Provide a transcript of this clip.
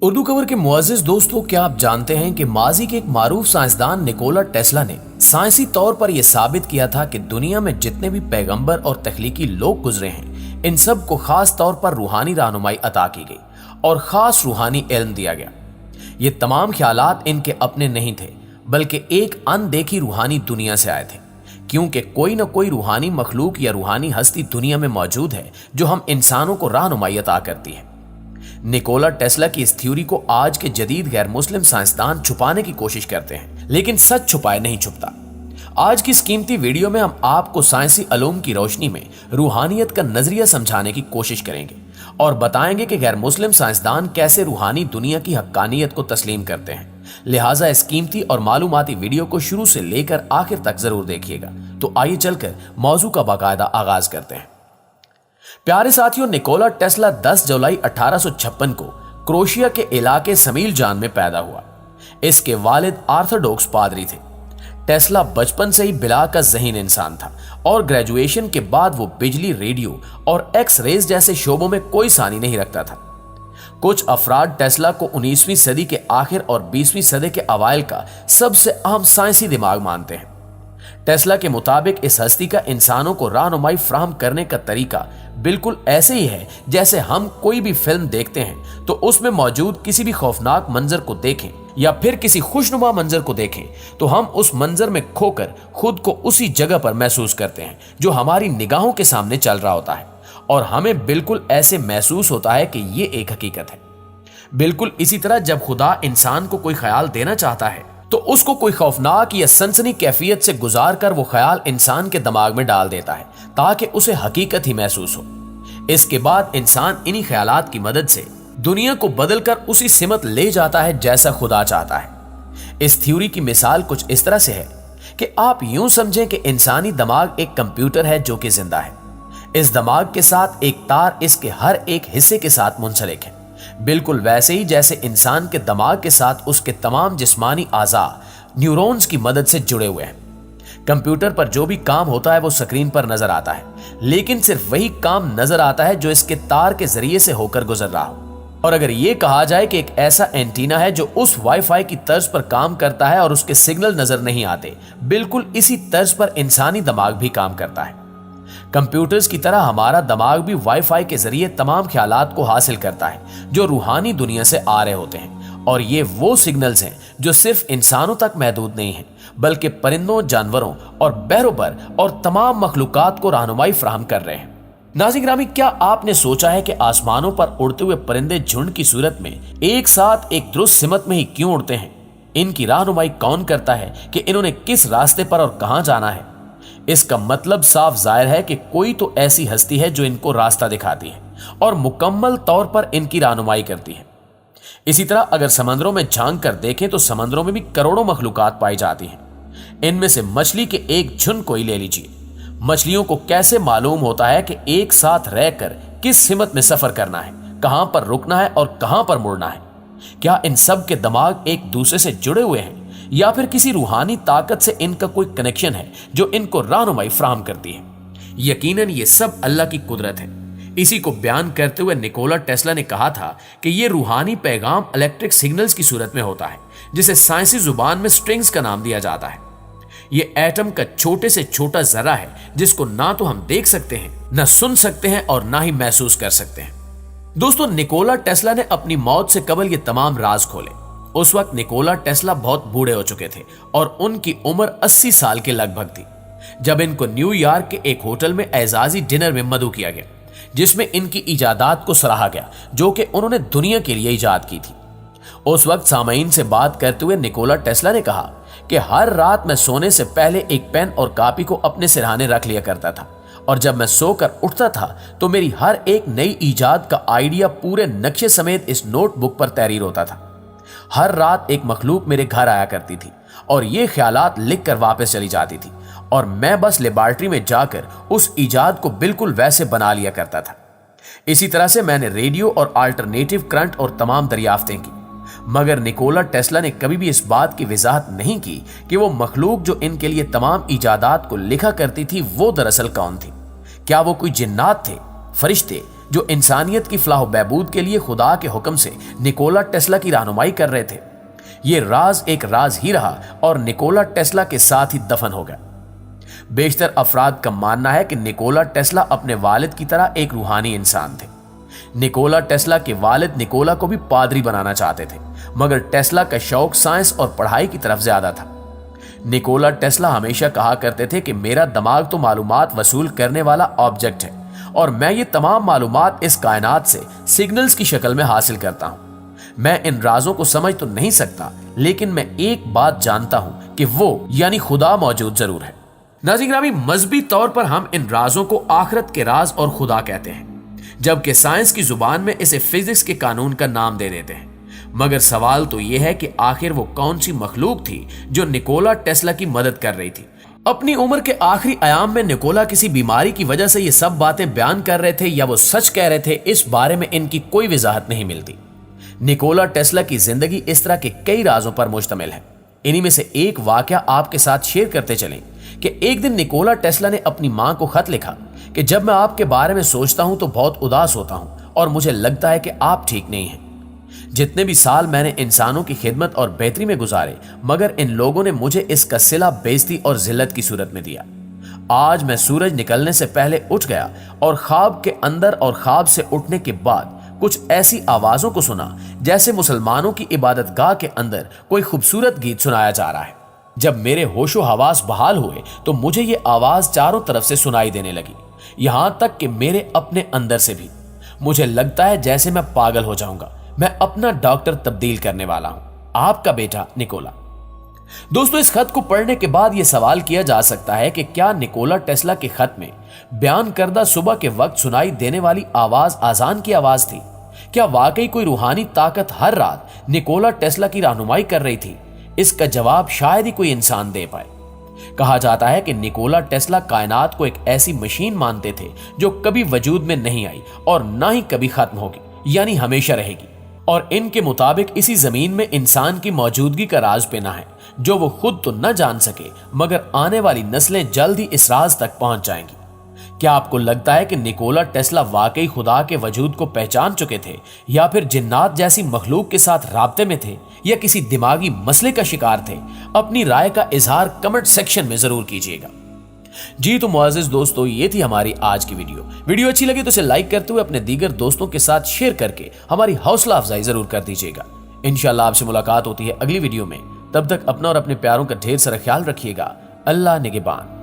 Urdu cover के मुअज़्ज़िज़ दोस्तों, क्या आप जानते हैं कि माजी के एक मारूफ साइंसदान निकोला टेस्ला ने साइंसी तौर पर यह साबित किया था कि दुनिया में जितने भी पैगंबर और तख्लीकी लोग गुजरे हैं, इन सब को खास तौर पर रूहानी रहनुमाई अता की गई और खास रूहानी इल्म दिया गया। ये तमाम ख्यालात इनके अपने नहीं थे, बल्कि एक अनदेखी रूहानी दुनिया से आए थे, क्योंकि कोई न कोई रूहानी मखलूक या रूहानी हस्ती दुनिया में मौजूद है जो हम इंसानों को रहनुमाई अता करती है। निकोला टेस्ला की इस थ्योरी को आज के जदीद गैर मुस्लिम साइंसदान छुपाने की कोशिश करते हैं, लेकिन सच छुपाए नहीं छुपता। आज की इस कीमती वीडियो में हम आपको साइंसी अलूम की रोशनी में रूहानियत का नजरिया समझाने की कोशिश करेंगे और बताएंगे कि गैर मुस्लिम साइंसदान कैसे रूहानी दुनिया की हक्कानियत को तस्लीम करते हैं। लिहाजा इस कीमती और मालूमाती वीडियो को शुरू से लेकर आखिर तक जरूर देखिएगा। तो आइए चलकर मौजू का बाकायदा आगाज करते हैं। प्यारे साथियों, निकोला टेस्ला 10 जुलाई 1856 को क्रोशिया के इलाके समीलजान में पैदा हुआ। इसके वालिद ऑर्थोडॉक्स पादरी थे। टेस्ला बचपन से ही बिला का ज़हीन इंसान था और ग्रेजुएशन के बाद वो बिजली, रेडियो और एक्स रेज जैसे शोबों में कोई सानी नहीं रखता था। कुछ अफराद टेस्ला को 19वीं सदी के आखिर और 20वीं सदी के अवाइल का सबसे अहम साइंसी दिमाग मानते हैं। टेस्ला के मुताबिक इस हस्ती का इंसानों को रहनुमाई फराहम करने का तरीका बिल्कुल ऐसे ही है जैसे हम कोई भी फिल्म देखते हैं तो उसमें मौजूद किसी भी खौफनाक मंजर को देखें या फिर किसी खुशनुमा मंजर को देखें तो हम उस मंजर में खोकर खुद को उसी जगह पर महसूस करते हैं जो हमारी निगाहों के सामने चल रहा होता है, और हमें बिल्कुल ऐसे महसूस होता है कि ये एक हकीकत है। बिल्कुल इसी तरह जब खुदा इंसान को कोई ख्याल देना चाहता है तो उसको कोई खौफनाक या सनसनी कैफियत से गुजार कर वो ख्याल इंसान के दिमाग में डाल देता है ताकि उसे हकीकत ही महसूस हो। इसके बाद इंसान इन्हीं ख्यालात की मदद से दुनिया को बदलकर उसी सिमत ले जाता है जैसा खुदा चाहता है। इस थ्योरी की मिसाल कुछ इस तरह से है कि आप यूं समझें कि इंसानी दिमाग एक कंप्यूटर है जो कि जिंदा है। इस दिमाग के साथ एक तार इसके हर एक हिस्से के साथ मुंसलिक है, बिल्कुल वैसे ही जैसे इंसान के दिमाग के साथ उसके तमाम जिस्मानी आज़ा न्यूरॉन्स की मदद से जुड़े हुए हैं। कंप्यूटर पर जो भी काम होता है वो स्क्रीन पर नजर आता है, लेकिन सिर्फ वही काम नजर आता है जो इसके तार के जरिए से होकर गुजर रहा हो। और अगर ये कहा जाए कि एक ऐसा एंटीना है जो उस वाईफाई की तर्ज पर काम करता है और उसके सिग्नल नजर नहीं आते, बिल्कुल इसी तर्ज पर इंसानी दिमाग भी काम करता है। कंप्यूटर्स की तरह हमारा दिमाग भी वाईफाई के जरिए तमाम ख्यालात को हासिल करता है जो रूहानी दुनिया से आ रहे होते हैं, और ये वो सिग्नल्स हैं जो सिर्फ इंसानों तक महदूद नहीं हैं, बल्कि परिंदों, जानवरों और बहरों पर और तमाम मखलूकात को रहनुमाई फराहम कर रहे हैं। नाज़रीन ग्रामी, क्या आपने सोचा है कि आसमानों पर उड़ते हुए परिंदे झुंड की सूरत में एक साथ एक दुरुस्त सिमत में ही क्यों उड़ते हैं? इनकी रहनुमाई कौन करता है कि इन्होंने किस रास्ते पर और कहां जाना है? इसका मतलब साफ जाहिर है कि कोई तो ऐसी हस्ती है जो इनको रास्ता दिखाती है और मुकम्मल तौर पर इनकी रहनुमाई करती है। इसी तरह अगर समंदरों में झांक कर देखें तो समंदरों में भी करोड़ों मखलूकात पाई जाती हैं। इनमें से मछली के एक झुंड को ही ले लीजिए। मछलियों को कैसे मालूम होता है कि एक साथ रहकर किस सिमत में सफर करना है, कहां पर रुकना है और कहां पर मुड़ना है? क्या इन सब के दिमाग एक दूसरे से जुड़े हुए हैं या फिर किसी रूहानी ताकत से इनका कोई कनेक्शन है जो इनको रहनुमाई फराहम करती है? यकीनन ये सब अल्लाह की कुदरत है। इसी को बयान करते हुए निकोला टेस्ला ने कहा था कि ये रूहानी पैगाम इलेक्ट्रिक सिग्नल्स की सूरत में होता है, जिसे साइंसी जुबान में स्ट्रिंग्स का नाम दिया जाता है। ये एटम का छोटे से छोटा जरा है जिसको ना तो हम देख सकते हैं, ना सुन सकते हैं और ना ही महसूस कर सकते हैं। दोस्तों, निकोला टेस्ला ने अपनी मौत से कबल ये तमाम राज खोले। उस वक्त निकोला टेस्ला बहुत बूढ़े हो चुके थे और उनकी उम्र 80 साल के लगभग थी जब इनको न्यूयॉर्क के एक होटल में एजाजी डिनर में मदऊ किया गया, जिसमें इनकी इजादात को सराहा गया जो कि उन्होंने दुनिया के लिए इजाद की थी। उस वक्त सामईन से बात करते हुए निकोला टेस्ला ने कहा कि हर रात मैं सोने से पहले एक पेन और कॉपी को अपने सिरहाने रख लिया करता था, और जब मैं सोकर उठता था तो मेरी हर एक नई इजाद का आइडिया पूरे नक्शे समेत इस नोटबुक पर तहरीर होता था। हर रात एक मखलूक मेरे घर आया करती थी और ये ख्यालात लिख कर वापस चली जाती थी, और मैं बस लेबॉर्ट्री में जाकर उस इजाद को बिल्कुल वैसे बना लिया करता था। इसी तरह से मैंने रेडियो और अल्टरनेटिव करंट और तमाम दरियाफ्तें की, मगर निकोला टेस्ला ने कभी भी इस बात की वजाहत नहीं की कि वो मखलूक जो इनके लिए तमाम इजादात को लिखा करती थी वो दरअसल कौन थी। क्या वो कोई जिन्नात थे, फरिश्ते, जो इंसानियत की फलाह बहबूद के लिए खुदा के हुक्म से निकोला टेस्ला की रहनुमाई कर रहे थे। ये राज एक राज ही रहा और निकोला टेस्ला के साथ ही दफन हो गया। बेशतर अफराद का मानना है कि निकोला टेस्ला अपने वालिद की तरह एक रूहानी इंसान थे। निकोला टेस्ला के वालिद निकोला को भी पादरी बनाना चाहते थे, मगर टेस्ला का शौक साइंस और पढ़ाई की तरफ ज्यादा था। निकोला टेस्ला हमेशा कहा करते थे कि मेरा दिमाग तो मालूमात वसूल करने वाला ऑब्जेक्ट है और मैं ये तमाम मालूमात इस कायनात से सिग्नल्स की शक्ल में हासिल करता हूं। मैं इन राजों को समझ तो नहीं सकता, लेकिन मैं एक बात जानता हूं कि वो यानी खुदा मौजूद जरूर है। नाज़रीन ग्रामी, मजहबी तौर पर हम इन राजों को आखिरत के राज और खुदा कहते हैं, जबकि साइंस की जुबान में इसे फिजिक्स के कानून का नाम दे देते हैं। मगर सवाल तो यह है कि आखिर वो कौन सी मखलूक थी जो निकोला टेस्ला की मदद कर रही थी। अपनी उम्र के आखिरी अयाम में निकोला किसी बीमारी की वजह से ये सब बातें बयान कर रहे थे या वो सच कह रहे थे, इस बारे में इनकी कोई वजाहत नहीं मिलती। निकोला टेस्ला की जिंदगी इस तरह के कई राजों पर मुश्तमिल है। इन्हीं में से एक वाकया आपके साथ शेयर करते चलें कि एक दिन निकोला टेस्ला ने अपनी मां को खत लिखा कि जब मैं आपके बारे में सोचता हूं तो बहुत उदास होता हूं और मुझे लगता है कि आप ठीक नहीं हैं। जितने भी साल मैंने इंसानों की खिदमत और बेहतरी में गुजारे, मगर इन लोगों ने मुझे इसका सिला बेइज्जती और जिल्लत की सूरत में दिया। आज मैं सूरज निकलने से पहले उठ गया और ख्वाब के अंदर और ख्वाब से उठने के बाद कुछ ऐसी आवाजों को सुना जैसे मुसलमानों की इबादतगाह के अंदर कोई खूबसूरत गीत सुनाया जा रहा है। जब मेरे होशो हवास बहाल हुए तो मुझे ये आवाज चारों तरफ से सुनाई देने लगी, यहां तक कि मेरे अपने अंदर से भी। मुझे लगता है जैसे मैं पागल हो जाऊंगा। मैं अपना डॉक्टर तब्दील करने वाला हूं। आपका बेटा निकोला। दोस्तों, इस खत को पढ़ने के बाद यह सवाल किया जा सकता है कि क्या निकोला टेस्ला के खत में बयान करदा सुबह के वक्त सुनाई देने वाली आवाज आजान की आवाज थी? क्या वाकई कोई रूहानी ताकत हर रात निकोला टेस्ला की रहनुमाई कर रही थी? इसका जवाब शायद ही कोई इंसान दे पाए। कहा जाता है कि निकोला टेस्ला कायनात को एक ऐसी मशीन मानते थे जो कभी वजूद में नहीं आई और ना ही कभी खत्म होगी, यानी हमेशा रहेगी। और इनके मुताबिक इसी जमीन में इंसान की मौजूदगी का राज पेना है, जो वो खुद तो न जान सके, मगर आने वाली नस्लें जल्द ही इस राज तक पहुंच जाएंगी। क्या आपको लगता है कि निकोला टेस्ला वाकई खुदा के वजूद को पहचान चुके थे, या फिर जिन्नात जैसी मखलूक के साथ राब्ते में थे, या किसी दिमागी मसले का शिकार थे? अपनी राय का इजहार कमेंट सेक्शन में जरूर कीजिएगा। जी तो मुअज़्ज़िज़ दोस्तों, ये थी हमारी आज की वीडियो अच्छी लगी तो इसे लाइक करते हुए अपने दीगर दोस्तों के साथ शेयर करके हमारी हौसला अफजाई जरूर कर दीजिएगा। इंशाल्लाह आपसे मुलाकात होती है अगली वीडियो में। तब तक अपना और अपने प्यारों का ढेर सारा ख्याल रखिएगा। अल्लाह निगहबान।